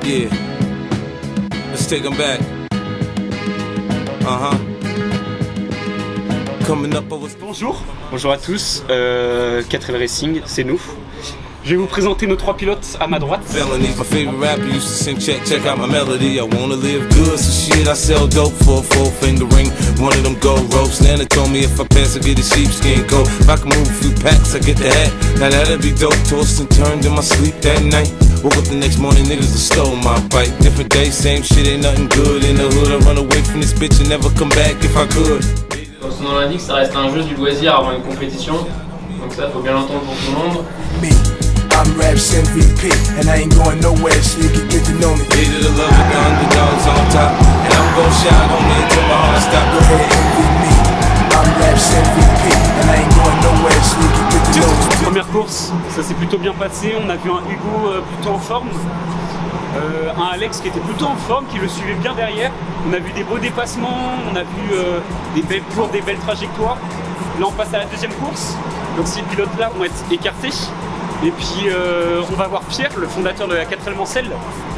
Yeah. Let's take them back. Coming up over... Bonjour à tous, 4L Racing, c'est nous. Je vais vous présenter nos trois pilotes à ma droite. Felonies, my favorite rapper used to sing, check out my melody. I wanna live good, so shit, I sell dope for a 4-finger ring. One of them gold ropes. Nana told me if I pass, I get a sheepskin coat. If I can move a few packs, I get the hat. Now that'd be dope. Tossed and turned in my sleep that night. Woke up the next morning, niggas have stole my bike. Different day, same shit, ain't nothing good in the hood. I run away from this bitch and never come back if I could. Comme son nom l'indique, ça reste un jeu du loisir avant une compétition. Donc ça, faut bien l'entendre pour tout le monde. I'm Raps MVP, and I ain't going nowhere, so you can get to know me. Needed a love with the underdogs on top, and I'm gon' shine on me until my heart stop. Go ahead, envy me. I'm Raps MVP, and I ain't going nowhere, so you can get to know me. Première course, ça s'est plutôt bien passé. On a vu un Hugo plutôt en forme, un Alex qui était plutôt en forme, qui le suivait bien derrière. On a vu des beaux dépassements, on a vu des belles courses, des belles trajectoires. Là on passe à la deuxième course, donc ces pilotes là vont être écartés. Et puis on va voir Pierre, le fondateur de la 4L Mancel,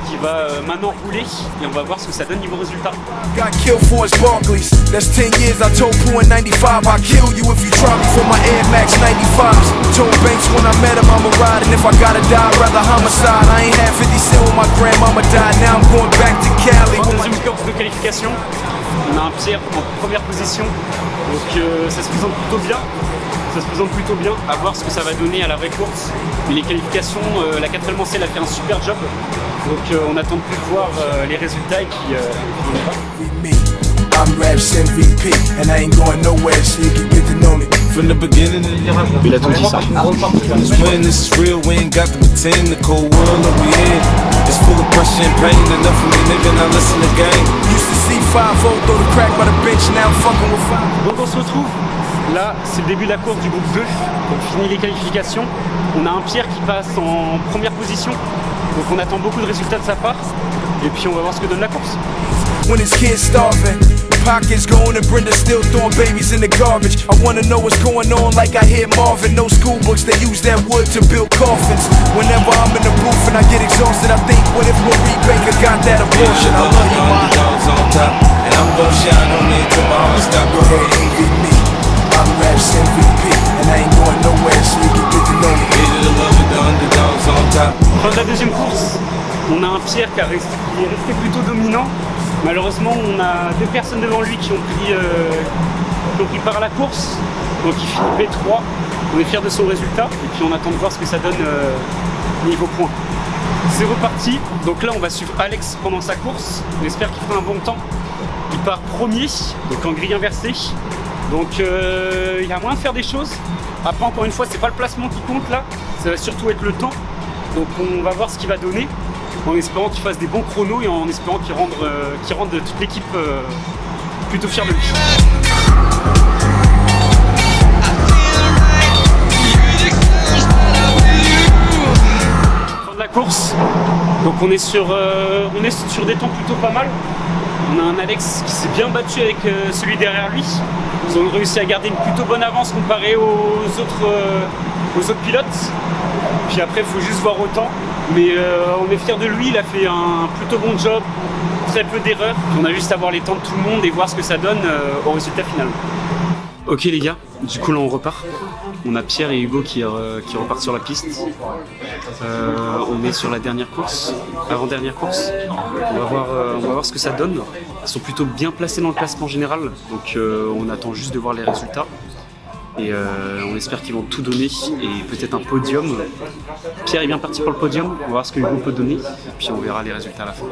qui va maintenant rouler et on va voir ce que ça donne niveau résultat. Got killed for his Barclays. That's 10 years. I told Pooh in 95 I'll kill you if you try me for my Air Max 95s. Told Banks when I met him I'ma ride, and if I gotta die I'd rather homicide. I ain't had 50 cent when my grandmama died. Now I'm going back to Cali. Deuxième course de qualification, on a un Pierre en première position, donc ça se présente plutôt bien. Ça se présente plutôt bien, à voir ce que ça va donner à la vraie course. Mais les qualifications, la 4L Mancel a fait un super job. Donc on attend de plus voir les résultats et qui I'm Raps MVP, and I ain't going nowhere, so you can get to know me. From the beginning, il a tout dit ça. when this is real, we ain't got to pretend. The cold world that we in is full of pressure and pain. Enough for me, nigga, now listen to game. Used to see 5-0 throw the crack by the bench, now I'm fucking with 5. Donc on se retrouve, là c'est le début de la course du groupe 2, on finit les qualifications. On a un Pierre qui passe en première position, donc on attend beaucoup de résultats de sa part. Et puis on va voir ce que donne la course. When his kids starving, pockets going and Brenda still throwing babies in the garbage. I wanna know what's going on like I hear Marvin. No school books, they use that wood to build coffins. Whenever I'm in the booth and I get exhausted, I think, what if Marie Baker got that abortion? I love you, ma. Underdogs on top, and I'm gon' shine on me until my heart stop. Go ahead, envy me. I'm Raps MVP, and I ain't going nowhere, so you can get to know me. Needed a love with the underdogs on top. Fin de la deuxième course, on a un Pierre qui est resté plutôt dominant. Malheureusement, on a deux personnes devant lui qui ont pris part à la course. Donc il finit P3. On est fiers de son résultat et puis on attend de voir ce que ça donne niveau points. C'est reparti. Donc là, on va suivre Alex pendant sa course. On espère qu'il fera un bon temps. Il part premier, donc en grille inversée. Donc il y a moyen de faire des choses. Après, encore une fois, c'est pas le placement qui compte là. Ça va surtout être le temps. Donc on va voir ce qu'il va donner, en espérant qu'il fasse des bons chronos et en espérant qu'il rende toute l'équipe plutôt fière de lui. Fin de la course, donc on est sur des temps plutôt pas mal. On a un Alex qui s'est bien battu avec celui derrière lui. Ils ont réussi à garder une plutôt bonne avance comparée aux autres pilotes. Puis après, il faut juste voir au temps. Mais on est fiers de lui, il a fait un plutôt bon job, très peu d'erreurs. On a juste à voir les temps de tout le monde et voir ce que ça donne au résultat final. Ok les gars, du coup là on repart. On a Pierre et Hugo qui repartent sur la piste. On est sur la dernière course, avant-dernière course. On va voir ce que ça donne. Ils sont plutôt bien placés dans le classement général, donc on attend juste de voir les résultats. Et on espère qu'ils vont tout donner et peut-être un podium. Pierre est bien parti pour le podium, on va voir ce que Hugo peut donner, et puis on verra les résultats à la fin.